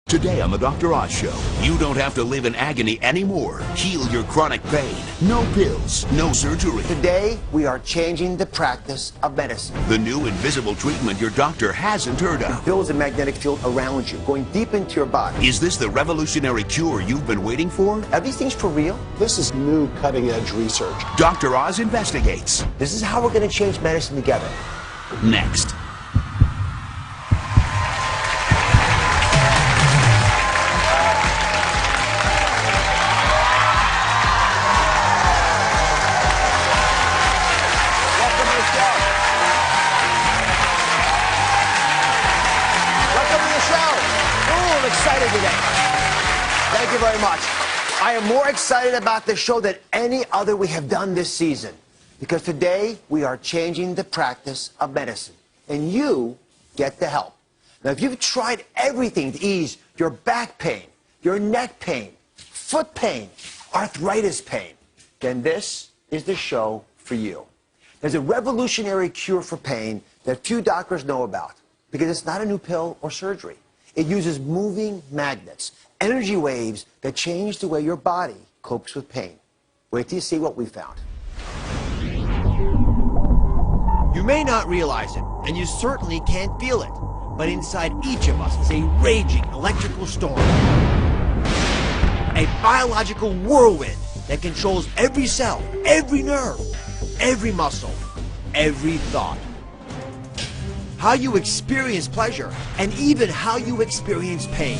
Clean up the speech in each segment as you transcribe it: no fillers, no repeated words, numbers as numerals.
Today on the Dr. Oz Show, you don't have to live in agony anymore. Heal your chronic pain. No pills, no surgery. Today, we are changing the practice of medicine. The new invisible treatment your doctor hasn't heard of. It builds a magnetic field around you, going deep into your body. Is this the revolutionary cure you've been waiting for? Are these things for real? This is new cutting-edge research. Dr. Oz investigates. This is how we're going to change medicine together. Next. Excited today. Thank you very much. I am more excited about this show than any other we have done this season, because today we are changing the practice of medicine, and you get the help. Now, if you've tried everything to ease your back pain, your neck pain, foot pain, arthritis pain, then this is the show for you. There's a revolutionary cure for pain that few doctors know about, because it's not a new pill or surgery. It uses moving magnets, energy waves that change the way your body copes with pain. Wait till you see what we found. You may not realize it, and you certainly can't feel it, but inside each of us is a raging electrical storm. A biological whirlwind that controls every cell, every nerve, every muscle, every thought. How you experience pleasure, and even how you experience pain.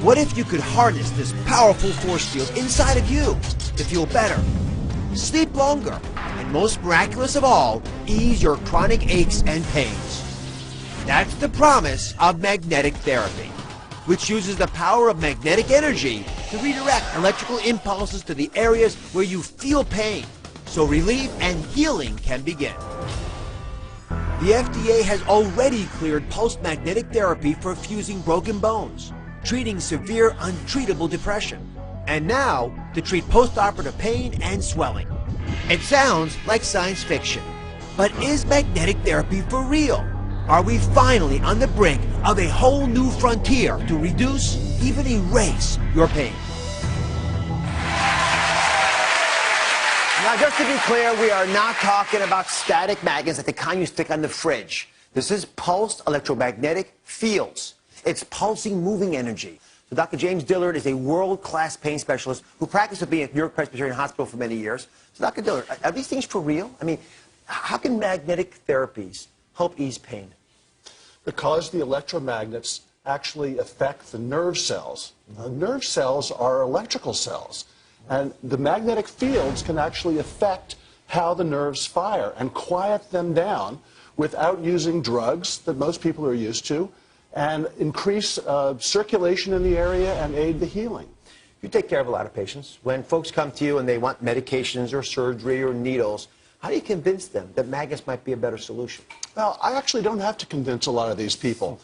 What if you could harness this powerful force field inside of you to feel better, sleep longer, and most miraculous of all, ease your chronic aches and pains? That's the promise of magnetic therapy, which uses the power of magnetic energy to redirect electrical impulses to the areas where you feel pain, so relief and healing can begin. The FDA has already cleared pulsed magnetic therapy for fusing broken bones, treating severe untreatable depression, and now to treat post-operative pain and swelling. It sounds like science fiction, but is magnetic therapy for real? Are we finally on the brink of a whole new frontier to reduce, even erase, your pain? Now, just to be clear, we are not talking about static magnets like the kind you stick on the fridge. This is pulsed electromagnetic fields. It's pulsing moving energy. So Dr. James Dillard is a world-class pain specialist who practiced with me at New York Presbyterian Hospital for many years. So Dr. Dillard, are these things for real? I mean, how can magnetic therapies help ease pain? Because the electromagnets actually affect the nerve cells. Nerve cells are electrical cells. And the magnetic fields can actually affect how the nerves fire and quiet them down without using drugs that most people are used to, and increase circulation in the area and aid the healing. You take care of a lot of patients. When folks come to you and they want medications or surgery or needles, how do you convince them that magnets might be a better solution? Well, I actually don't have to convince a lot of these people.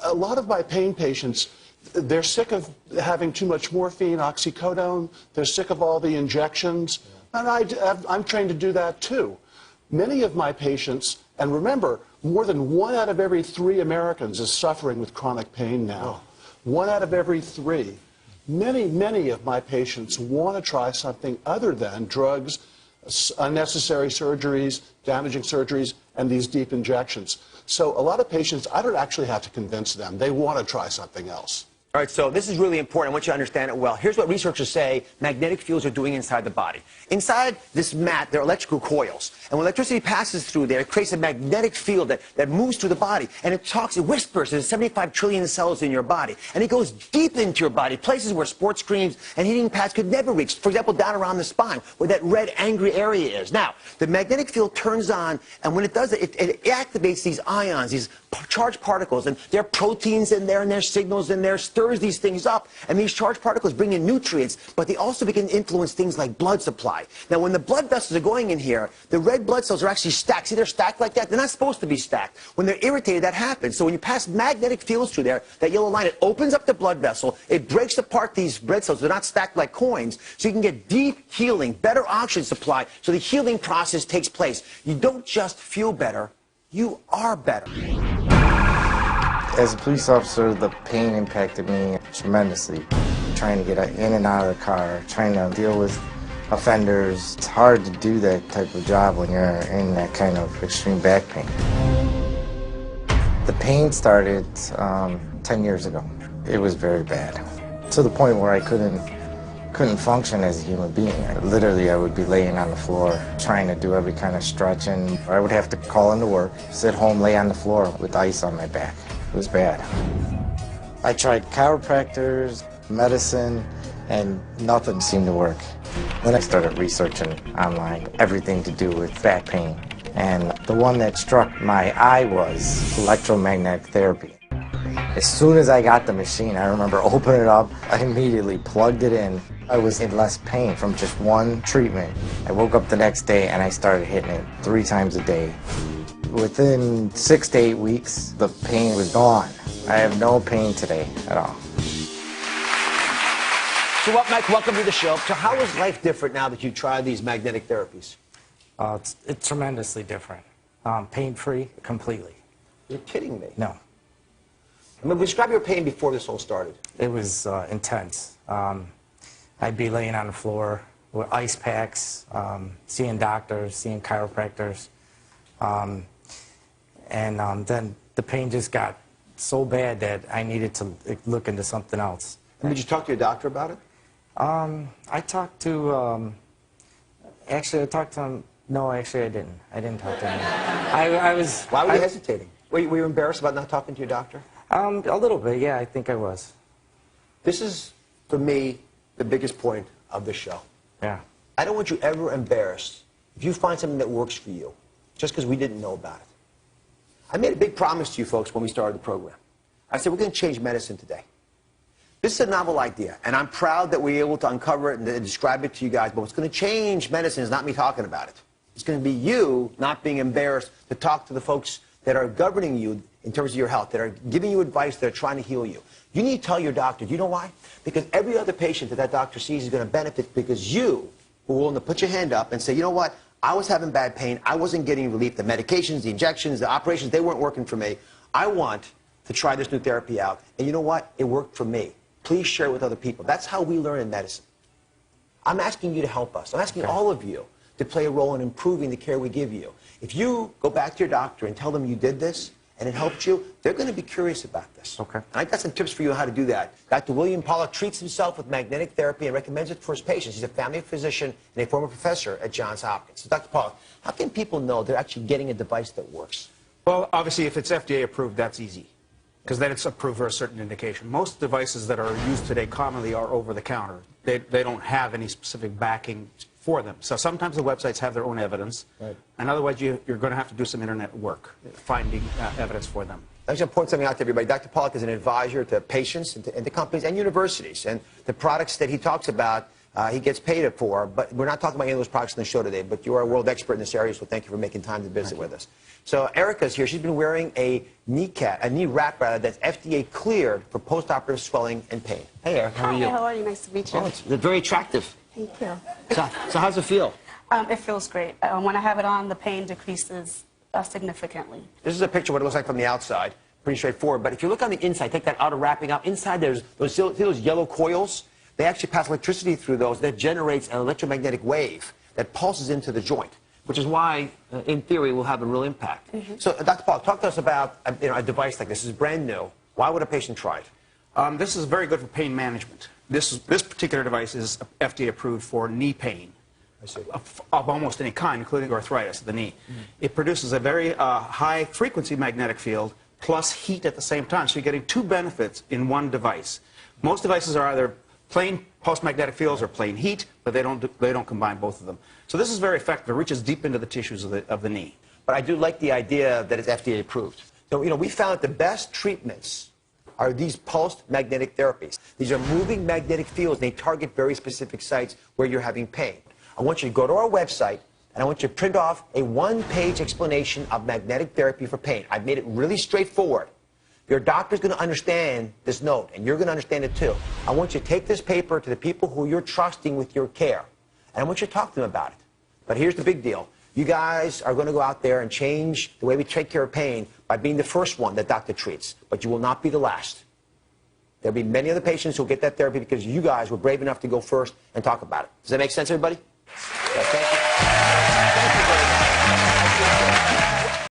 A lot of my pain patients, they're sick of having too much morphine, oxycodone. They're sick of all the injections. And I'm trained to do that too. Many of my patients, and remember, more than 1 out of every 3 Americans is suffering with chronic pain now. 1 out of every 3. Many of my patients want to try something other than drugs, unnecessary surgeries, damaging surgeries, and these deep injections. So a lot of patients, I don't actually have to convince them. They want to try something else. All right, so this is really important. I want you to understand it well. Here's what researchers say magnetic fields are doing inside the body. Inside this mat, there are electrical coils. And when electricity passes through there, it creates a magnetic field that moves through the body. And it whispers. There's 75 trillion cells in your body. And it goes deep into your body, places where sports screens and heating pads could never reach. For example, down around the spine, where that red, angry area is. Now, the magnetic field turns on, and when it does it, it activates these ions, these charged particles. And there are proteins in there, and there's signals in there, stirs these things up, and these charged particles bring in nutrients, but they also begin to influence things like blood supply. Now, when the blood vessels are going in here, the red blood cells are actually stacked. See, they're stacked like that. They're not supposed to be stacked. When they're irritated, that happens. So when you pass magnetic fields through there, that yellow line, it opens up the blood vessel. It breaks apart these red cells. They're not stacked like coins, so you can get deep healing, better oxygen supply, so the healing process takes place. You don't just feel better, you are better. As a police officer, the pain impacted me tremendously. Trying to get in and out of the car, trying to deal with offenders. It's hard to do that type of job when you're in that kind of extreme back pain. The pain started 10 years ago. It was very bad, to the point where I couldn't function as a human being. Literally, I would be laying on the floor, trying to do every kind of stretching. I would have to call into work, sit home, lay on the floor with ice on my back. It was bad. I tried chiropractors, medicine, and nothing seemed to work. Then I started researching online everything to do with back pain. And the one that struck my eye was electromagnetic therapy. As soon as I got the machine, I remember opening it up, I immediately plugged it in. I was in less pain from just one treatment. I woke up the next day and I started hitting it 3 times a day. Within 6 to 8 weeks, the pain was gone. I have no pain today at all. So, Mike, welcome to the show. So how is life different now that you've tried these magnetic therapies? It's tremendously different. Pain-free, completely. You're kidding me. No. I mean, describe your pain before this all started. It was intense. I'd be laying on the floor with ice packs, seeing doctors, seeing chiropractors. And then the pain just got so bad that I needed to look into something else. And did you talk to your doctor about it? I talked to, actually I talked to him, no, actually I didn't. I didn't talk to him. Why were you hesitating? Were you embarrassed about not talking to your doctor? A little bit, yeah, I think I was. This is, for me, the biggest point of the show. Yeah. I don't want you ever embarrassed if you find something that works for you, just because we didn't know about it. I made a big promise to you folks when we started the program. I said, we're going to change medicine today. This is a novel idea, and I'm proud that we're able to uncover it and describe it to you guys, but what's going to change medicine is not me talking about it. It's going to be you not being embarrassed to talk to the folks that are governing you in terms of your health, that are giving you advice, that are trying to heal you. You need to tell your doctor. Do you know why? Because every other patient that doctor sees is going to benefit because you were willing to put your hand up and say, you know what? I was having bad pain. I wasn't getting relief. The medications, the injections, the operations, they weren't working for me. I want to try this new therapy out. And you know what? It worked for me. Please share it with other people. That's how we learn in medicine. I'm asking you to help us. I'm asking all of you to play a role in improving the care we give you. If you go back to your doctor and tell them you did this and it helped you, they're going to be curious about this. Okay. And I got some tips for you on how to do that. Dr. William Pollack treats himself with magnetic therapy and recommends it for his patients. He's a family physician and a former professor at Johns Hopkins. So, Dr. Pollack, how can people know they're actually getting a device that works? Well, obviously, if it's FDA approved, that's easy, because then it's approved for a certain indication. Most devices that are used today commonly are over-the-counter. They don't have any specific backing for them. So sometimes the websites have their own evidence, right, and otherwise you're going to have to do some internet work finding evidence for them. I just want to point something out to everybody. Dr. Pollack is an advisor to patients and to companies and universities. And the products that he talks about, he gets paid for. But we're not talking about any of those products in the show today. But you are a world expert in this area, so thank you for making time to visit with us. So Erica's here. She's been wearing a knee wrap that's FDA cleared for postoperative swelling and pain. Hey, Erica, how are you? Hi, how are you? Nice to meet you. Oh, it's very attractive. Thank you. So how's it feel? It feels great. When I have it on, the pain decreases significantly. This is a picture of what it looks like from the outside. Pretty straightforward. But if you look on the inside, take that outer wrapping out. Inside, there's those yellow coils. They actually pass electricity through those that generates an electromagnetic wave that pulses into the joint, which is why, in theory, will have a real impact. So, Dr. Pollack, talk to us about a device like this. This is brand new. Why would a patient try it? This is very good for pain management. This particular device is FDA approved for knee pain of almost any kind, including arthritis of the knee. It produces a very high-frequency magnetic field plus heat at the same time. So you're getting 2 benefits in one device. Most devices are either plain pulse-magnetic fields or plain heat, but they don't combine both of them. So this is very effective. It reaches deep into the tissues of the knee. But I do like the idea that it's FDA approved. So, we found that the best treatments are these pulsed magnetic therapies. These are moving magnetic fields, and they target very specific sites where you're having pain. I want you to go to our website, and I want you to print off a 1-page explanation of magnetic therapy for pain. I've made it really straightforward. Your doctor's going to understand this note, and you're going to understand it too. I want you to take this paper to the people who you're trusting with your care, and I want you to talk to them about it. But here's the big deal. You guys are going to go out there and change the way we take care of pain by being the first one that doctor treats, but you will not be the last. There'll be many other patients who will get that therapy because you guys were brave enough to go first and talk about it. Does that make sense, everybody? Yeah, thank you.